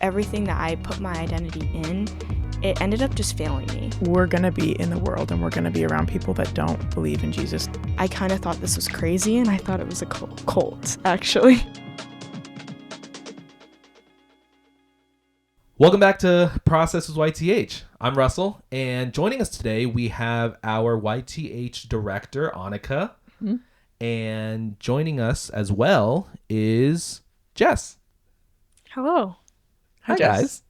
everything that I put my identity in, it ended up just failing me. We're going to be in the world and we're going to be around people that don't believe in Jesus. I kind of thought this was crazy, and I thought it was a cult, actually. Welcome back to Process with YTH. I'm Russell, and joining us today, we have our YTH director, Annika, and joining us as well is Jess. Hello. Hi, Jess. Jess.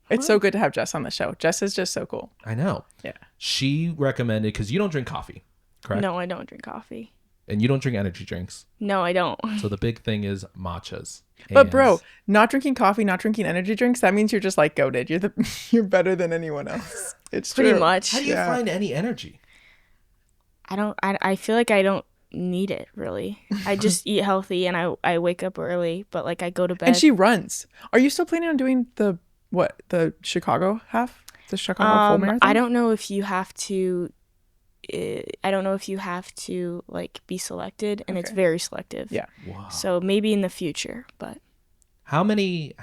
It's so good to have Jess on the show. Jess is just so cool. I know. Yeah. She recommended, because you don't drink coffee, correct? No, I don't drink coffee. And you don't drink energy drinks. No, I don't. So the big thing is matchas. But bro, not drinking coffee, not drinking energy drinks, that means you're just like goated. You're better than anyone else. It's Pretty true. much. How do you find any energy? I feel like I don't need it, really. I just eat healthy and I wake up early, but like I go to bed. And she runs. Are you still planning on doing the Chicago half? The Chicago full marathon? I don't know if you have to like be selected, and it's very selective. Yeah. Wow. So maybe in the future, but How many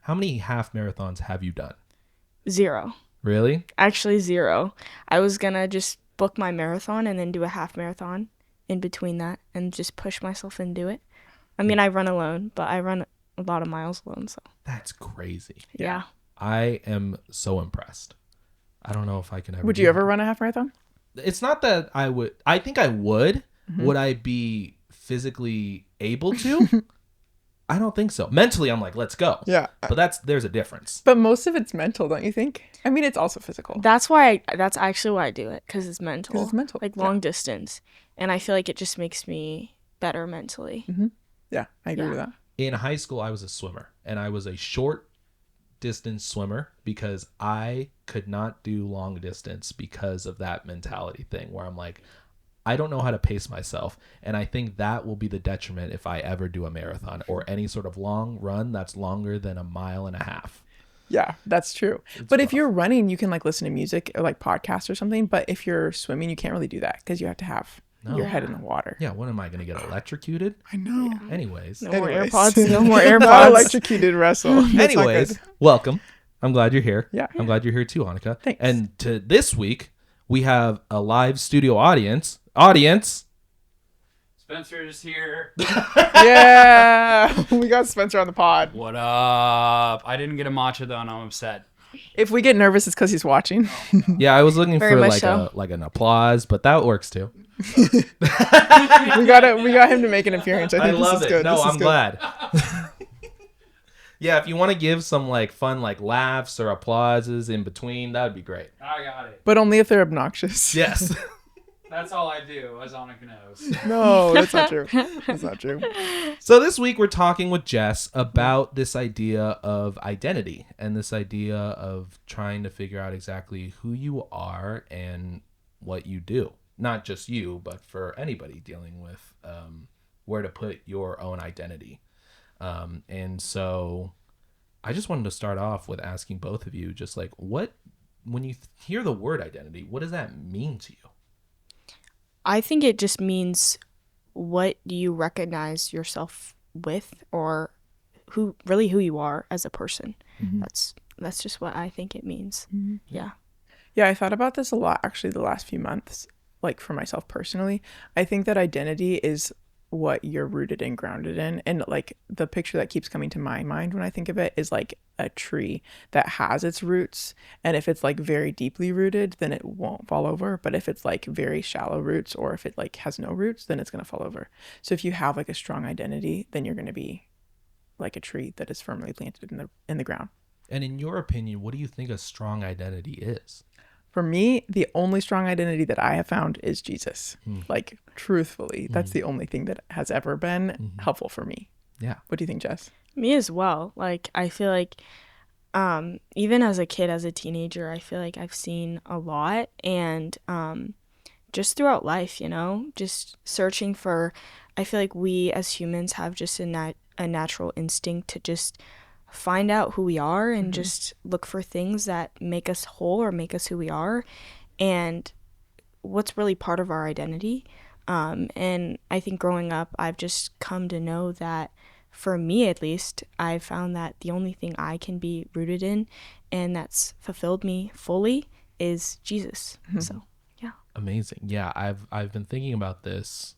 half marathons have you done? 0. Really? Actually 0. I was gonna just book my marathon and then do a half marathon in between that and just push myself and do it. I mean, I run alone, but I run a lot of miles alone, so. That's crazy. Yeah. I am so impressed. I don't know if I can ever. Would you ever run a half marathon? It's not that I would. I think I would. Would I be physically able to? I don't think so. Mentally, I'm like, let's go. Yeah. But there's a difference. But most of it's mental, don't you think? I mean, it's also physical. That's actually why I do it, because it's mental. 'Cause it's mental. Like long distance. And I feel like it just makes me better mentally. Yeah, I agree with that. In high school, I was a swimmer, and I was a short distance swimmer because I could not do long distance because of that mentality thing where I'm like, I don't know how to pace myself. And I think that will be the detriment if I ever do a marathon or any sort of long run that's longer than 1.5 miles. Yeah, that's true. But if you're running, you can like listen to music or like podcasts or something. But if you're swimming, you can't really do that because you have to have your head in the water. Yeah, what am I going to get electrocuted? I know. Anyways. No more AirPods. No more AirPods. Not electrocuted, Russell. That's not Anyways, good. welcome. I'm glad you're here. Yeah. I'm glad you're here too, Annika. Thanks. And to this week, we have a live studio audience. Spencer's here. Yeah. We got Spencer on the pod. What up? I didn't get a matcha though, and I'm upset. If we get nervous, it's because he's watching. Yeah, I was looking Very for much so. like an applause, but that works too. we got him to make an appearance. I I think love this is it. good. No, This is I'm good. glad. Yeah, if you want to give some like fun like laughs or applauses in between, that would be great. I got it. But only if they're obnoxious. Yes. That's all I do, as Annika knows. No, that's not true. That's not true. So this week we're talking with Jess about this idea of identity and this idea of trying to figure out exactly who you are and what you do. Not just you, but for anybody dealing with where to put your own identity. And so I just wanted to start off with asking both of you just like when you hear the word identity, what does that mean to you? I think it just means what you recognize yourself with, or who you are as a person. That's just what I think it means. Yeah. Yeah, I thought about this a lot actually the last few months, like for myself personally. I think that identity is what you're rooted and grounded in. And like the picture that keeps coming to my mind when I think of it is like a tree that has its roots. And if it's like very deeply rooted, then it won't fall over. But if it's like very shallow roots, or if it like has no roots, then it's going to fall over. So if you have like a strong identity, then you're going to be like a tree that is firmly planted in the ground. And in your opinion, what do you think a strong identity is? For me, the only strong identity that I have found is Jesus. Like, truthfully, that's the only thing that has ever been helpful for me. Yeah. What do you think, Jess? Me as well. Like, I feel like even as a kid, as a teenager, I feel like I've seen a lot. And just throughout life, just searching for, I feel like we as humans have just a natural instinct to just find out who we are and just look for things that make us whole or make us who we are and what's really part of our identity. And I think growing up, I've just come to know that for me at least, I found that the only thing I can be rooted in and that's fulfilled me fully is Jesus. So, yeah. Amazing. Yeah, I've been thinking about this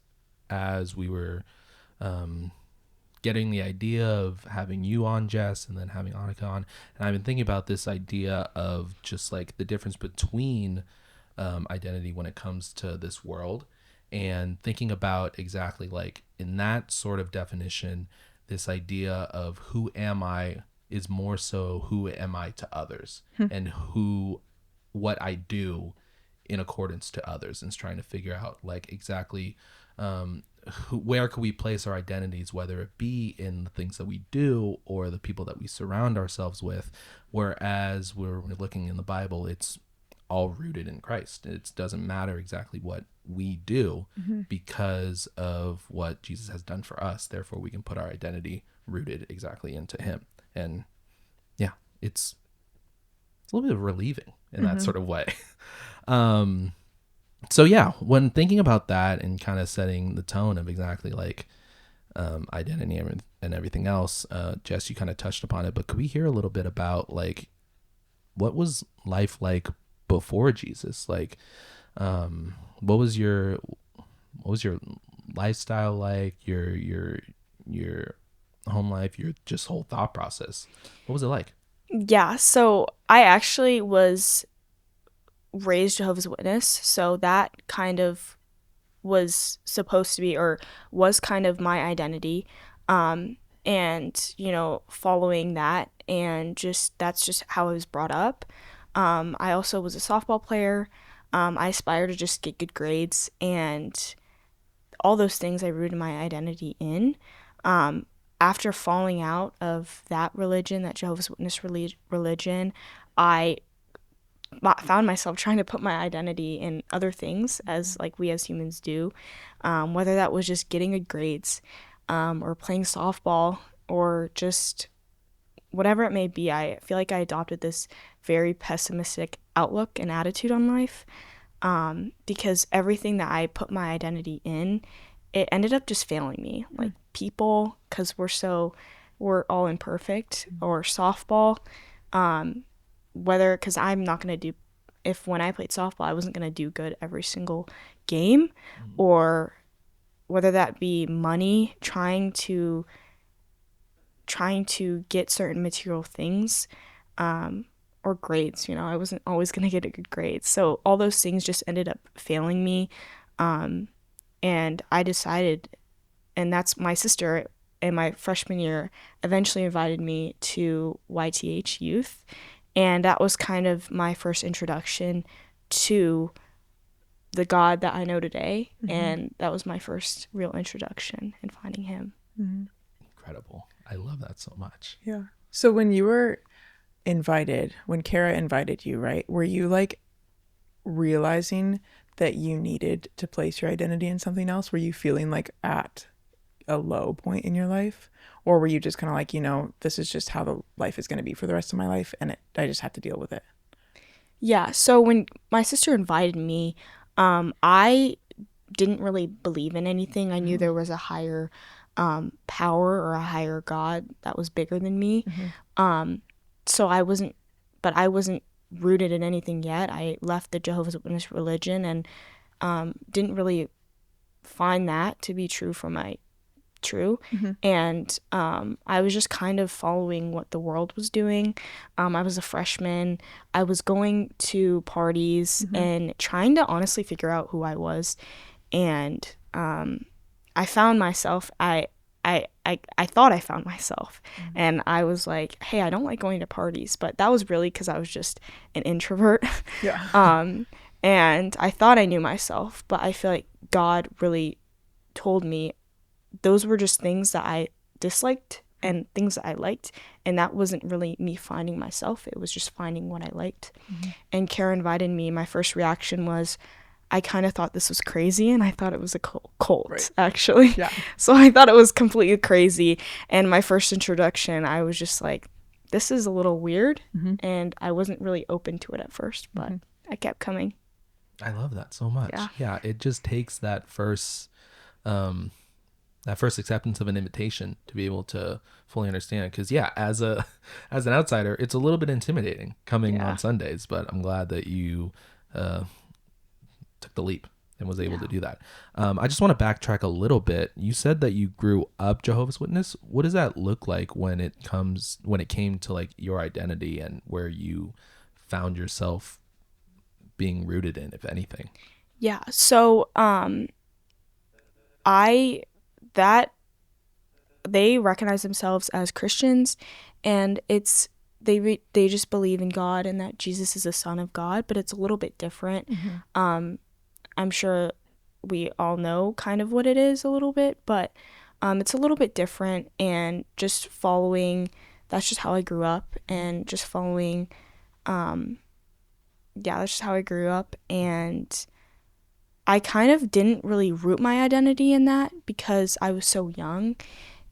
as we were getting the idea of having you on, Jess, and then having Annika on. And I've been thinking about this idea of just like the difference between identity when it comes to this world, and thinking about exactly like in that sort of definition, this idea of who am I is more so who am I to others and what I do in accordance to others, and trying to figure out like exactly where can we place our identities, whether it be in the things that we do or the people that we surround ourselves with. Whereas we're looking in the Bible, it's all rooted in Christ. It doesn't matter exactly what we do because of what Jesus has done for us. Therefore, we can put our identity rooted exactly into him. And yeah, it's a little bit of relieving in that sort of way. So yeah, when thinking about that and kind of setting the tone of exactly like identity and everything else, Jess, you kind of touched upon it, but could we hear a little bit about like what was life like before Jesus? Like, what was your lifestyle like? Your home life, your just whole thought process. What was it like? Yeah, so I actually was raised Jehovah's Witness, so that kind of was supposed to be, or was kind of my identity. And following that, and that's just how I was brought up. I also was a softball player. I aspired to just get good grades, and all those things I rooted my identity in. After falling out of that religion, that Jehovah's Witness religion, I found myself trying to put my identity in other things, as like we as humans do, whether that was just getting good grades, or playing softball, or just whatever it may be. I feel like I adopted this very pessimistic outlook and attitude on life, because everything that I put my identity in, it ended up just failing me. Like people, because we're all imperfect, or softball, because I'm not going to do, if when I played softball, I wasn't going to do good every single game, or whether that be money, trying to get certain material things, or grades. I wasn't always going to get a good grade. So all those things just ended up failing me. And I decided, and that's my sister in my freshman year eventually invited me to YTH youth. And that was kind of my first introduction to the God that I know today. And that was my first real introduction in finding him. Incredible. I love that so much. Yeah. So when you were when Kara invited you, right, were you like realizing that you needed to place your identity in something else? Were you feeling like at a low point in your life? Or were you just kind of like, this is just how the life is going to be for the rest of my life, and I just have to deal with it? Yeah, so when my sister invited me, I didn't really believe in anything. I knew there was a higher power, or a higher God that was bigger than me. So I wasn't rooted in anything yet. I left the Jehovah's Witness religion, and didn't really find that to be true. And I was just kind of following what the world was doing. I was a freshman. I was going to parties and trying to honestly figure out who I was. And I found myself. I thought I found myself, and I was like, hey, I don't like going to parties, but that was really because I was just an introvert. And I thought I knew myself, but I feel like God really told me those were just things that I disliked and things that I liked, and that wasn't really me finding myself. It was just finding what I liked. And Kara invited me. My first reaction was, I kind of thought this was crazy, and I thought it was a cult, actually. Yeah. So I thought it was completely crazy. And my first introduction, I was just like, this is a little weird, and I wasn't really open to it at first, but I kept coming. I love that so much. Yeah, it just takes that first that first acceptance of an invitation to be able to fully understand. Because yeah, as a as an outsider, it's a little bit intimidating coming Yeah. on Sundays, but I'm glad that you took the leap and was able to do that. I just want to backtrack a little bit. You said that you grew up Jehovah's Witness. What does that look like when it came to like your identity and where you found yourself being rooted in, if anything? Yeah. So I that they recognize themselves as Christians, and it's they just believe in God and that Jesus is the Son of God, but it's a little bit different. I'm sure we all know kind of what it is a little bit, but it's a little bit different, and just following. That's just how I grew up, and just following. Yeah, that's just how I grew up, and I kind of didn't really root my identity in that because I was so young,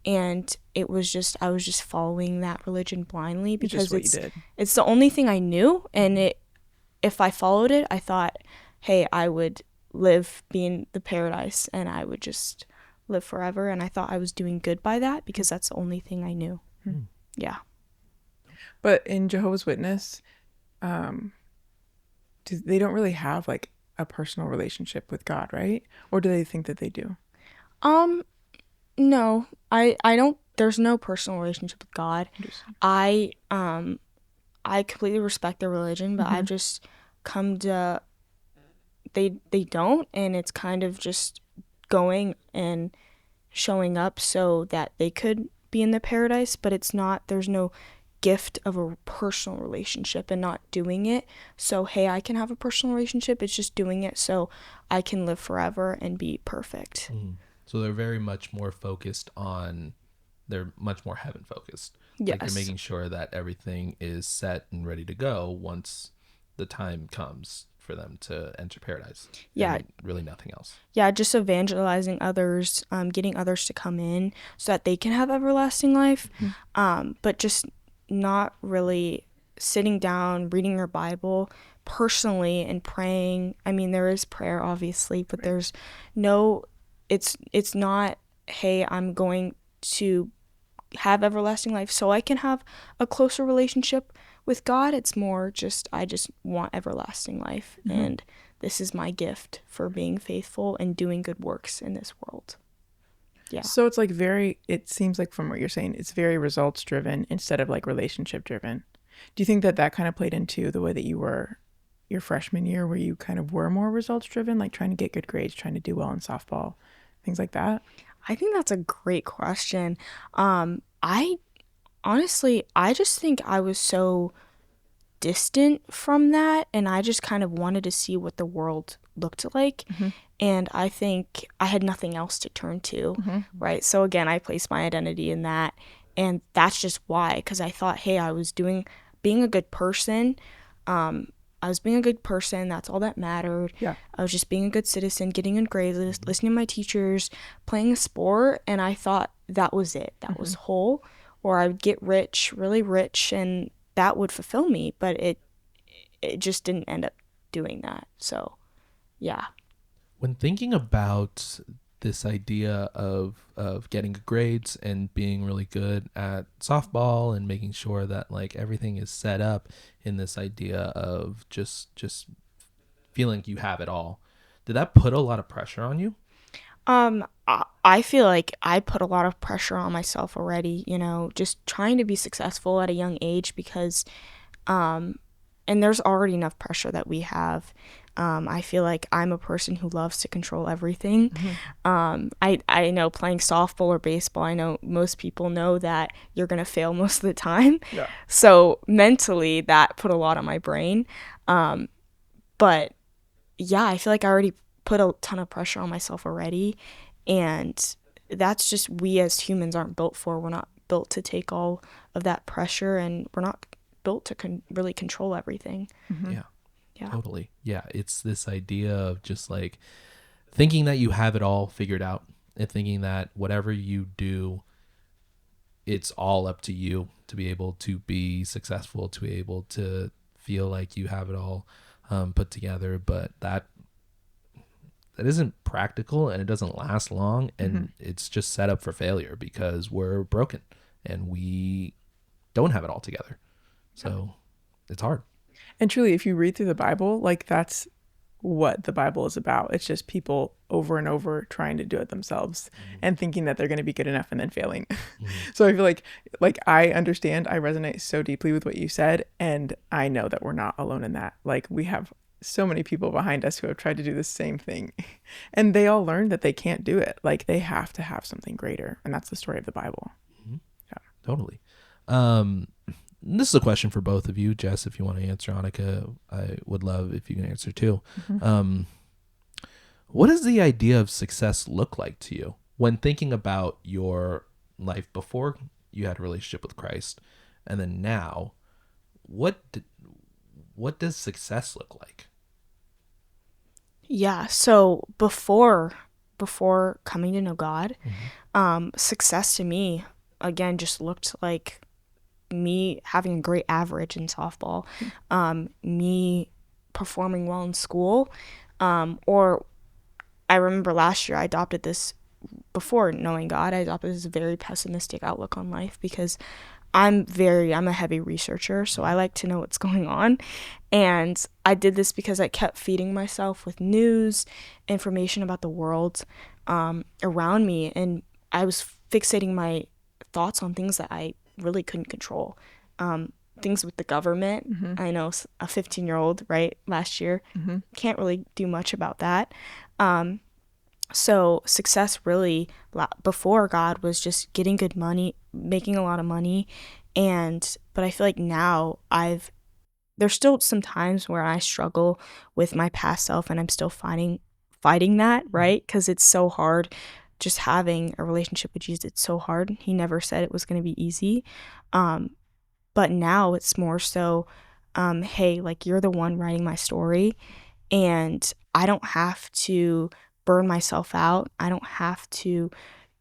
and it was just I was just following that religion blindly because what you did. it's the only thing I knew, and if I followed it, I thought, hey, I would be in the paradise and I would just live forever, and I thought I was doing good by that because that's the only thing I knew. Yeah. But in Jehovah's Witness, they don't really have like a personal relationship with God, right? Or do they think that they do? No, I don't. There's no personal relationship with God. I completely respect their religion, but I've just come to they don't, and it's kind of just going and showing up so that they could be in the paradise, but it's not. There's no gift of a personal relationship and not doing it so hey I can have a personal relationship. It's just doing it so I can live forever and be perfect. So they're very much more focused on, they're much more heaven focused. Like they're Yes. making sure that everything is set and ready to go once the time comes for them to enter paradise. Yeah. And really nothing else. Yeah, just evangelizing others, getting others to come in so that they can have everlasting life, but just not really sitting down, reading your Bible personally and praying. I mean, there is prayer, obviously, but there's no, it's not, hey, I'm going to have everlasting life so I can have a closer relationship with God. It's more just, I just want everlasting life. And this is my gift for being faithful and doing good works in this world. Yeah. So it's like it seems like from what you're saying, it's very results driven instead of like relationship driven. Do you think that kind of played into the way that you were your freshman year, where you kind of were more results driven, like trying to get good grades, trying to do well in softball, things like that? I think that's a great question. I honestly, I just think I was so distant from that, and I just kind of wanted to see what the world looked like. And I think I had nothing else to turn to, right? So again, I placed my identity in that, and that's just why, because I thought, hey, I was being a good person. I was being a good person. That's all that mattered. Yeah. I was just being a good citizen, getting good grades, listening to my teachers, playing a sport, and I thought that was it. That was whole. Or I would get rich, really rich, and that would fulfill me. But it just didn't end up doing that. So, yeah. When thinking about this idea of getting good grades and being really good at softball and making sure that like everything is set up in this idea of just feeling you have it all, did that put a lot of pressure on you? I feel like I put a lot of pressure on myself already, just trying to be successful at a young age because, and there's already enough pressure that we have. I feel like I'm a person who loves to control everything. I know playing softball or baseball, I know most people know that you're going to fail most of the time. Yeah. So mentally that put a lot on my brain. But yeah, I feel like I already put a ton of pressure on myself already. And that's just, we as humans aren't built for. We're not built to take all of that pressure, and we're not built to really control everything. Yeah. Yeah. Totally. Yeah. It's this idea of just like thinking that you have it all figured out and thinking that whatever you do, it's all up to you to be able to be successful, to be able to feel like you have it all put together. But practical, and it doesn't last long, and it's just set up for failure because we're broken and we don't have it all together. So it's hard. And truly, if you read through the Bible, like that's what the Bible is about. It's just people over and over trying to do it themselves and thinking that they're going to be good enough and then failing. So I feel like I understand, I resonate so deeply with what you said, and I know that we're not alone in that. Like we have so many people behind us who have tried to do the same thing and they all learned that they can't do it. Like they have to have something greater, and that's the story of the Bible. Totally. This is a question for both of you. Jess, if you want to answer, Annika, I would love if you can answer too. What does the idea of success look like to you when thinking about your life before you had a relationship with Christ, and then now? What does success look like? Yeah, so before coming to know God, success to me again just looked like me having a great average in softball, me performing well in school, or I remember last year I adopted this, before knowing God, I adopted this very pessimistic outlook on life because I'm a heavy researcher, so I like to know what's going on. And I did this because I kept feeding myself with news, information about the world around me, and I was fixating my thoughts on things that I really couldn't control. Things with the government. I know a 15-year-old, right, last year, can't really do much about that. So success really before God was just getting good money, making a lot of money. But I feel like now there's still some times where I struggle with my past self, and I'm still fighting that, right? Because it's so hard just having a relationship with Jesus. It's so hard. He never said it was going to be easy. But now it's more so, hey, like you're the one writing my story, and I don't have to burn myself out. I don't have to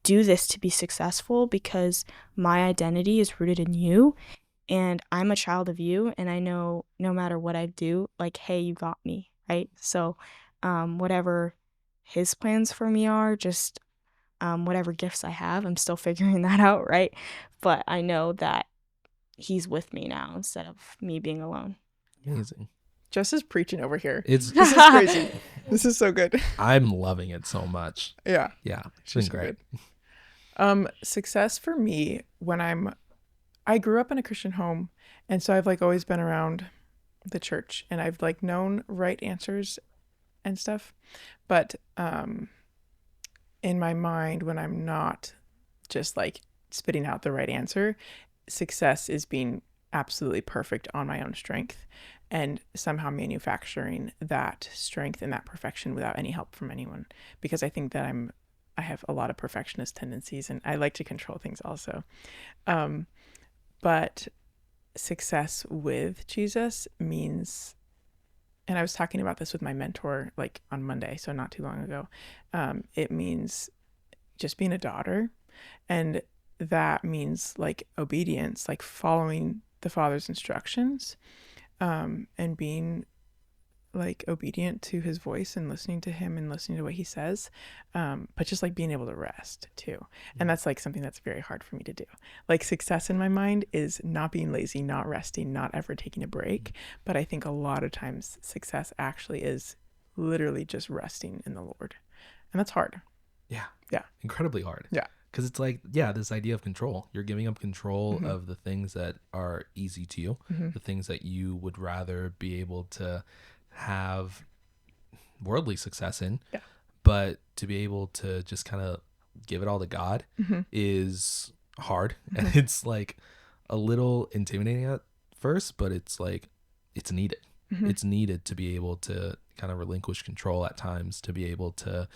do this to be successful because my identity is rooted in you, and I'm a child of you, and I know no matter what I do, like, hey, you got me, right? So whatever his plans for me are, just whatever gifts I have, I'm still figuring that out, right? But I know that he's with me now instead of me being alone. Amazing. Jess is preaching over here. This is crazy. This is so good. I'm loving it so much. Yeah. It's been great. Success for me, I grew up in a Christian home, and so I've like always been around the church, and I've like known right answers and stuff. But in my mind, when I'm not just like spitting out the right answer, success is being absolutely perfect on my own strength and somehow manufacturing that strength and that perfection without any help from anyone, because I think that I have a lot of perfectionist tendencies, and I like to control things also. But success with Jesus means, and I was talking about this with my mentor like on Monday, so not too long ago, it means just being a daughter, and that means like obedience, like following the Father's instructions, and being like obedient to his voice and listening to him and listening to what he says, but just like being able to rest too. And that's like something that's very hard for me to do. Like success in my mind is not being lazy, not resting, not ever taking a break, but I think a lot of times success actually is literally just resting in the Lord, and that's hard. Yeah Incredibly hard. Because it's like, this idea of control. You're giving up control of the things that are easy to you, the things that you would rather be able to have worldly success in. But to be able to just kind of give it all to God is hard. And it's like a little intimidating at first, but it's like, it's needed. It's needed to be able to kind of relinquish control at times, to be able to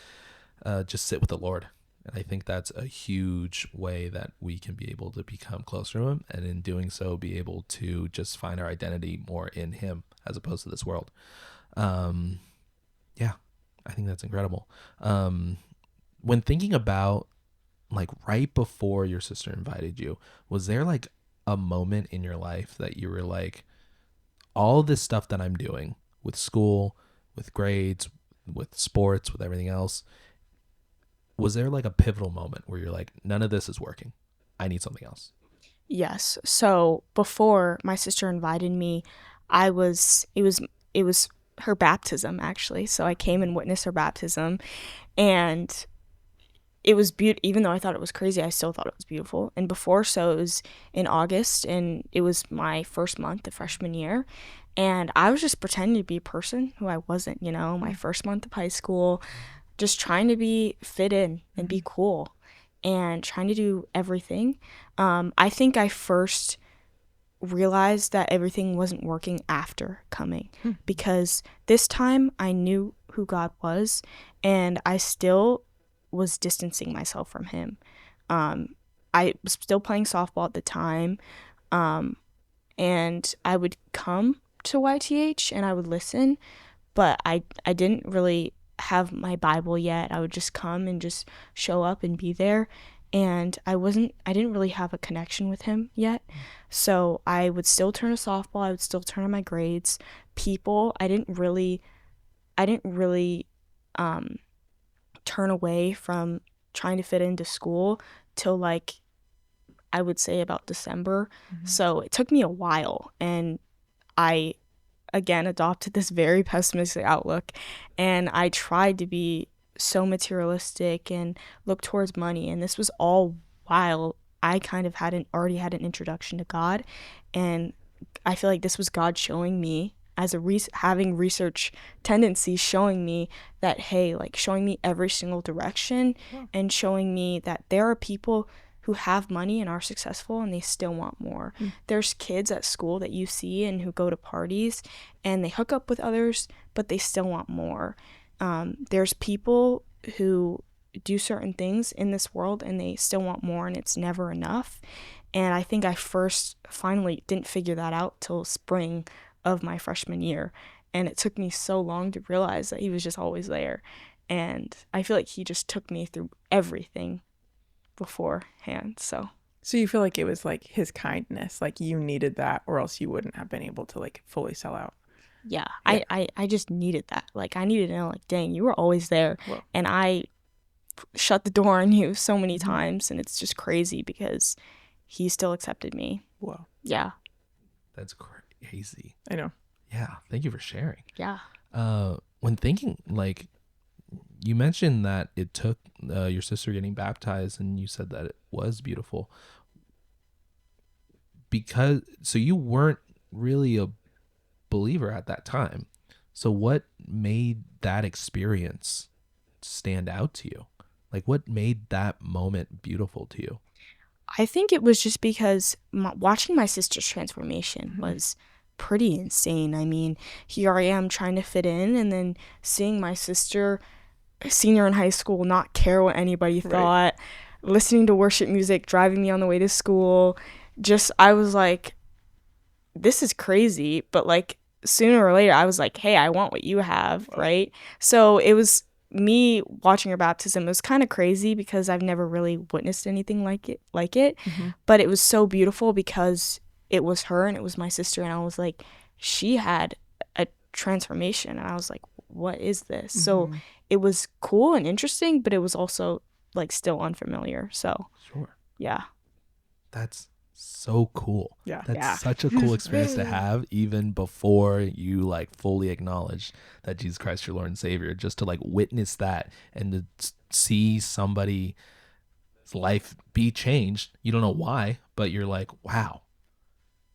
just sit with the Lord. And I think that's a huge way that we can be able to become closer to him, and in doing so be able to just find our identity more in him as opposed to this world. I think that's incredible. When thinking about like right before your sister invited you, was there like a moment in your life that you were like, all this stuff that I'm doing with school, with grades, with sports, with everything else. Was there like a pivotal moment where you're like, none of this is working, I need something else? Yes. So before my sister invited me, it was her baptism actually. So I came and witnessed her baptism, and it was beautiful. Even though I thought it was crazy, I still thought it was beautiful. And before, so it was in August, and it was my first month of freshman year, and I was just pretending to be a person who I wasn't. My first month of high school, just trying to be fit in and be cool, and trying to do everything. I think I first realized that everything wasn't working after coming, because this time I knew who God was, and I still was distancing myself from him. I was still playing softball at the time, and I would come to YTH and I would listen, but I didn't really have my Bible yet. I would just come and just show up and be there, and I didn't really have a connection with him yet. So I would still turn to softball, I would still turn to my grades. People, I didn't really turn away from trying to fit into school till, like, I would say about December. So it took me a while, and I again adopted this very pessimistic outlook, and I tried to be so materialistic and look towards money, and this was all while I kind of hadn't already had an introduction to God. And I feel like this was God showing me, as having research tendencies, showing me that, hey, like, showing me every single direction, and showing me that there are people who have money and are successful and they still want more. There's kids at school that you see and who go to parties and they hook up with others, but they still want more. There's people who do certain things in this world and they still want more, and it's never enough. And I think I first finally didn't figure that out till spring of my freshman year. And it took me so long to realize that he was just always there. And I feel like he just took me through everything beforehand. So you feel like it was like his kindness, like you needed that, or else you wouldn't have been able to like fully sell out. yeah. I just needed that. Like, I needed to know, like, dang, you were always there. Whoa. And I shut the door on you so many times, and it's just crazy because he still accepted me. Whoa. Yeah. That's crazy. I know. Yeah, thank you for sharing. Yeah. When thinking, like, you mentioned that it took your sister getting baptized, and you said that it was beautiful. So you weren't really a believer at that time. So what made that experience stand out to you? Like, what made that moment beautiful to you? I think it was just because watching my sister's transformation was pretty insane. I mean, here I am trying to fit in, and then seeing my sister, senior in high school, not care what anybody thought, listening to worship music, driving me on the way to school. I was like, this is crazy. But, like, sooner or later, I was like, hey, I want what you have, right? So it was me watching her baptism. It was kind of crazy because I've never really witnessed anything like it. But it was so beautiful because it was her and it was my sister, and I was like, she had a transformation, and I was like, what is this? So it was cool and interesting, but it was also, like, still unfamiliar. So Sure. yeah. That's so cool. Yeah. That's such a cool experience to have, even before you, like, fully acknowledge that Jesus Christ, your Lord and Savior, just to, like, witness that and to see somebody's life be changed. You don't know why, but you're like, wow,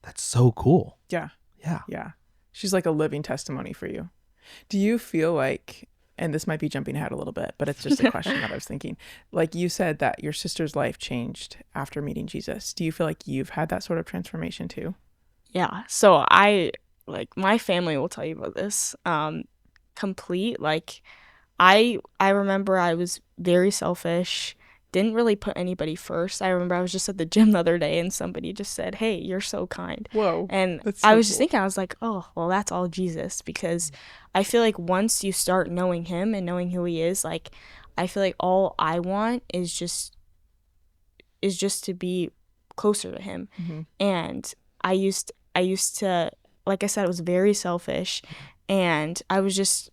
that's so cool. Yeah. Yeah. Yeah. She's like a living testimony for you. Do you feel like, and this might be jumping ahead a little bit, but it's just a question that I was thinking, like, you said that your sister's life changed after meeting Jesus. Do you feel like you've had that sort of transformation too? Yeah. So my family will tell you about this. Complete. Like, I remember I was very selfish, didn't really put anybody first. I remember I was just at the gym the other day and somebody just said, hey, you're so kind. Whoa. And That's so I was just cool. thinking, I was like, oh, well, that's all Jesus. Because I feel like once you start knowing him and knowing who he is, like, I feel like all I want is just to be closer to him. And I used to, like I said, it was very selfish. And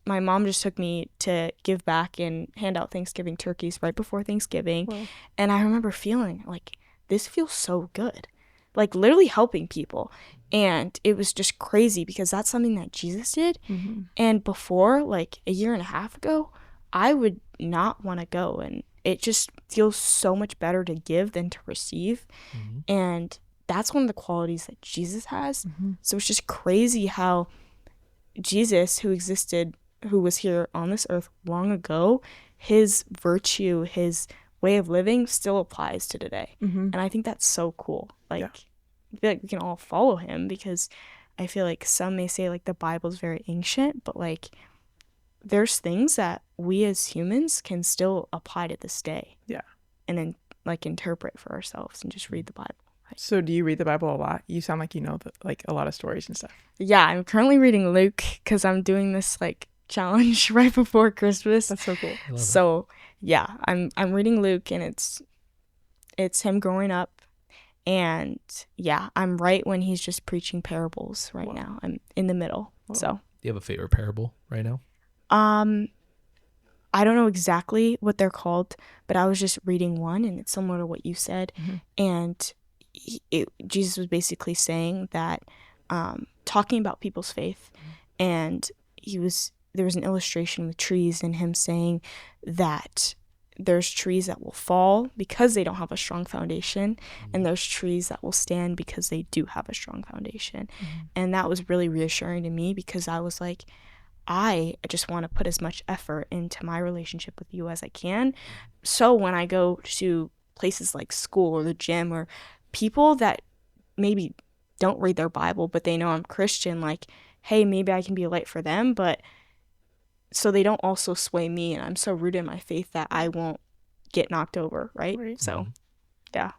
my mom just took me to give back and hand out Thanksgiving turkeys right before Thanksgiving. Wow. And I remember feeling like, this feels so good, like literally helping people. And it was just crazy because that's something that Jesus did. Mm-hmm. And before, like a year and a half ago, I would not want to go. And it just feels so much better to give than to receive. Mm-hmm. And that's one of the qualities that Jesus has. Mm-hmm. So it's just crazy how Jesus, who was here on this earth long ago, his virtue, his way of living still applies to today. Mm-hmm. And I think that's so cool. Like, Yeah. I feel like we can all follow him, because I feel like some may say like the Bible's very ancient, but like there's things that we as humans can still apply to this day. Yeah. And then like interpret for ourselves and just read the Bible. So do you read the Bible a lot? You sound like you know like a lot of stories and stuff. Yeah, I'm currently reading Luke because I'm doing this like challenge right before Christmas. That's so cool. I love So yeah, I'm reading Luke, and it's him growing up. And yeah, I'm right when he's just preaching parables right Whoa. now. I'm in the middle. Whoa. So Do you have a favorite parable right now? I don't know exactly what they're called, but I was just reading one, and it's similar to what you said. Mm-hmm. And Jesus was basically saying that, talking about people's faith, and there was an illustration with trees, and him saying that there's trees that will fall because they don't have a strong foundation, and there's trees that will stand because they do have a strong foundation. And that was really reassuring to me, because I was like, I just want to put as much effort into my relationship with you as I can. So when I go to places like school or the gym, or people that maybe don't read their Bible, but they know I'm Christian, like, hey, maybe I can be a light for them, but so they don't also sway me, and I'm so rooted in my faith that I won't get knocked over, right? Right. So, yeah.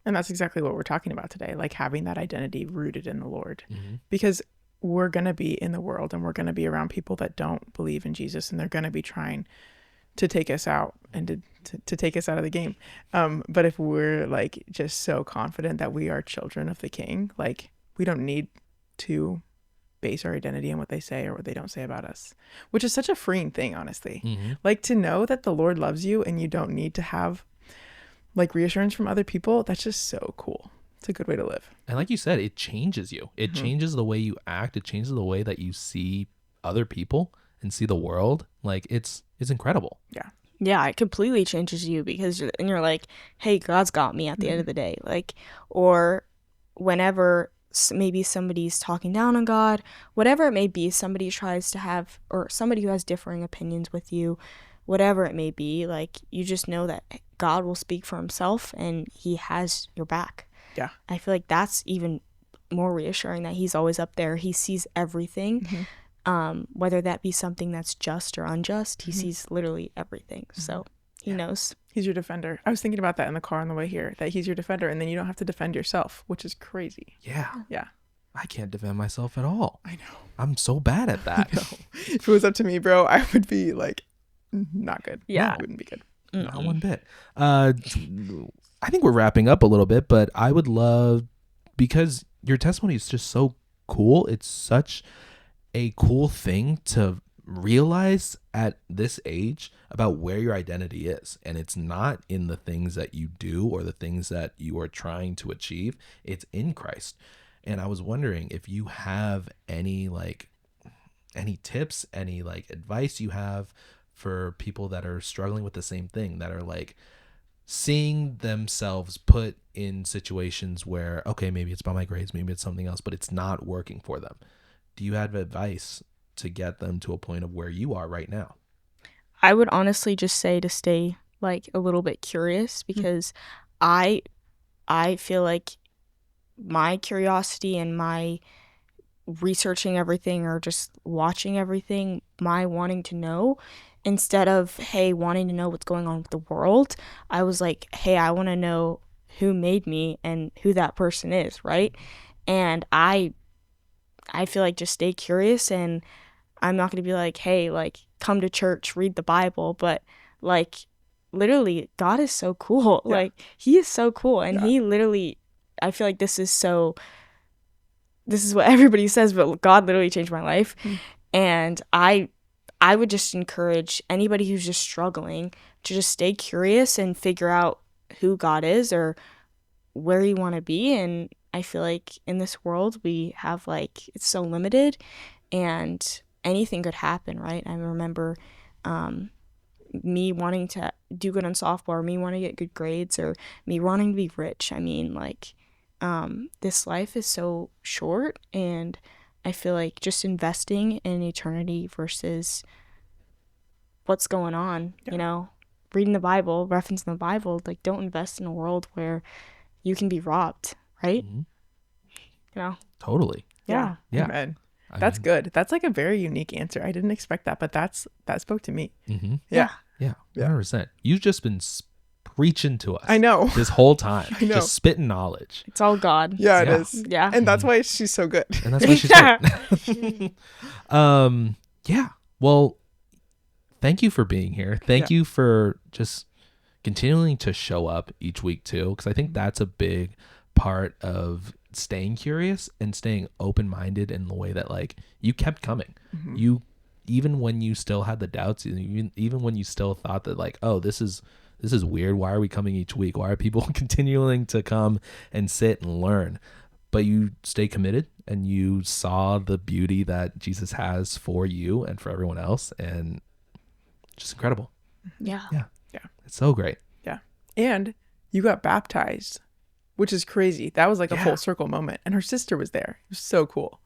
And that's exactly what we're talking about today, like having that identity rooted in the Lord. Mm-hmm. Because we're going to be in the world, and we're going to be around people that don't believe in Jesus, and they're going to be trying to take us out and to take us out of the game. But if we're like just so confident that we are children of the King, like we don't need to base our identity on what they say or what they don't say about us, which is such a freeing thing, honestly. Mm-hmm. Like to know that the Lord loves you and you don't need to have like reassurance from other people. That's just so cool. It's a good way to live. And like you said, it changes you. It changes the way you act. It changes the way that you see other people and see the world. Like it's incredible. Yeah, it completely changes you, because you're like, hey, God's got me at the end of the day. Like, or whenever maybe somebody's talking down on God, whatever it may be, somebody tries to have, or somebody who has differing opinions with you, whatever it may be, like you just know that God will speak for himself and he has your back. Yeah. I feel like that's even more reassuring, that he's always up there. He sees everything. Whether that be something that's just or unjust, he sees literally everything. So he knows. He's your defender. I was thinking about that in the car on the way here, that he's your defender, and then you don't have to defend yourself, which is crazy. Yeah. Yeah. I can't defend myself at all. I know. I'm so bad at that. If it was up to me, bro, I would be like not good. Yeah. It wouldn't be good. Not one bit. I think we're wrapping up a little bit, but I would love, because your testimony is just so cool. It's such a cool thing to realize at this age about where your identity is. And it's not in the things that you do or the things that you are trying to achieve. It's in Christ. And I was wondering if you have any tips, any like advice you have for people that are struggling with the same thing, that are like seeing themselves put in situations where, okay, maybe it's about my grades, maybe it's something else, but it's not working for them. Do you have advice to get them to a point of where you are right now? I would honestly just say to stay like a little bit curious, because I feel like my curiosity and my researching everything, or just watching everything, my wanting to know, instead of, hey, wanting to know what's going on with the world, I was like, hey, I want to know who made me and who that person is, right? And I feel like just stay curious, and I'm not going to be like, hey, like, come to church, read the Bible, but like, literally, God is so cool. Yeah. Like, he is so cool, and Yeah. he literally, I feel like this is what everybody says, but God literally changed my life. And I would just encourage anybody who's just struggling to just stay curious and figure out who God is or where you want to be. And I feel like in this world we have like, it's so limited and anything could happen, right? I remember me wanting to do good on softball, or me wanting to get good grades, or me wanting to be rich. I mean, like, this life is so short, and I feel like just investing in eternity versus what's going on, reading the Bible, referencing the Bible, like, don't invest in a world where you can be robbed, right? Totally. Yeah. Amen. That's good. That's like a very unique answer. I didn't expect that, but that spoke to me. Mm-hmm. Yeah. 100%. You've just been preaching to us. I know. This whole time. I know. Just spitting knowledge. It's all God. Yeah, it is. Yeah. And that's why she's so good. And that's why she's good. Yeah. Well, thank you for being here. Thank you for just continuing to show up each week too, because I think that's a big part of staying curious and staying open-minded in the way that, like, you kept coming. You, even when you still had the doubts, even when you still thought that, like, oh, this is weird, why are we coming each week, why are people continuing to come and sit and learn, but you stay committed and you saw the beauty that Jesus has for you and for everyone else, and just incredible. Yeah. It's so great. Yeah. And you got baptized, which is crazy. That was like a full circle moment. And her sister was there. It was so cool.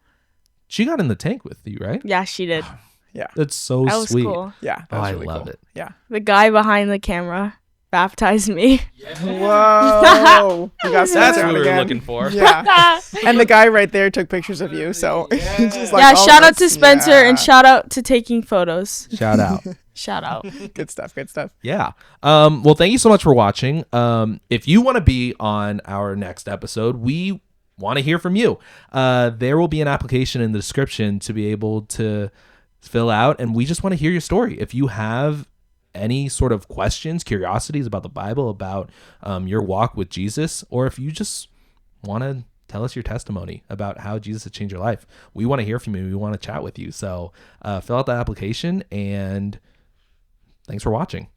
She got in the tank with you, right? Yeah, she did. Yeah. That's so That was sweet. cool. Yeah. That was I really love cool. it. Yeah. The guy behind the camera baptized me. Whoa. You got That's Spencer what on we were again. looking for. Yeah. And the guy right there took pictures of you. So it's just like, Yeah, oh, shout out to that's- Spencer yeah. and shout out to taking photos. Shout out. Shout out. Good stuff. Good stuff. Yeah. Well, thank you so much for watching. If you want to be on our next episode, we want to hear from you. There will be an application in the description to be able to fill out, and we just want to hear your story. If you have any sort of questions, curiosities about the Bible, about your walk with Jesus, or if you just want to tell us your testimony about how Jesus has changed your life, we want to hear from you. We want to chat with you. So fill out that application, and thanks for watching.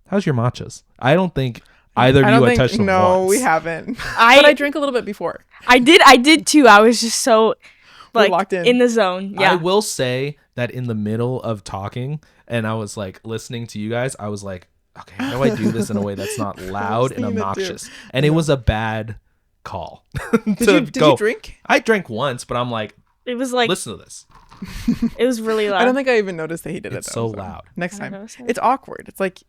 How's your matchas? I don't think either of you had touched them No, once. we haven't. But I drank a little bit before. I did too. I was just so like locked in. in the zone. Yeah. I will say that in the middle of talking and I was like listening to you guys, I was like, okay, how do I do this in a way that's not loud and thinking that too. obnoxious? And it was a bad call. Did you drink? I drank once, but I'm like, It was like listen to this. it was really loud. I don't think I even noticed that he did It's it. so though, loud. Next I don't time. know, so- It's awkward. It's like,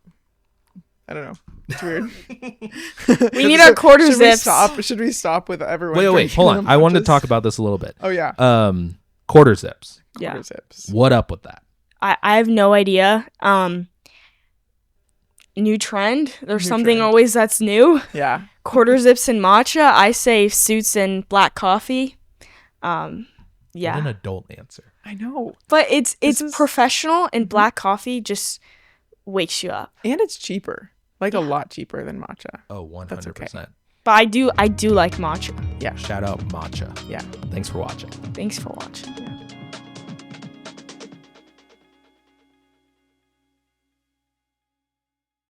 I don't know. It's weird. We need our quarter Should we zips. stop? Should we stop with everyone? Wait, drinking hold on. the I wanted to punches? talk about this a little bit. Oh yeah. Quarter zips. Yeah. Quarter zips. What up with that? I have no idea. New trend. There's New something trend. always that's new. Yeah. Quarter zips and matcha. I say suits and black coffee. What Yeah. an adult answer. I know. But it's is- professional, and black coffee just wakes you up. And it's cheaper. Like a lot cheaper than matcha. Oh, 100%. But I do like matcha. Yeah. Shout out matcha. Yeah. Thanks for watching. Thanks for watching. Yeah.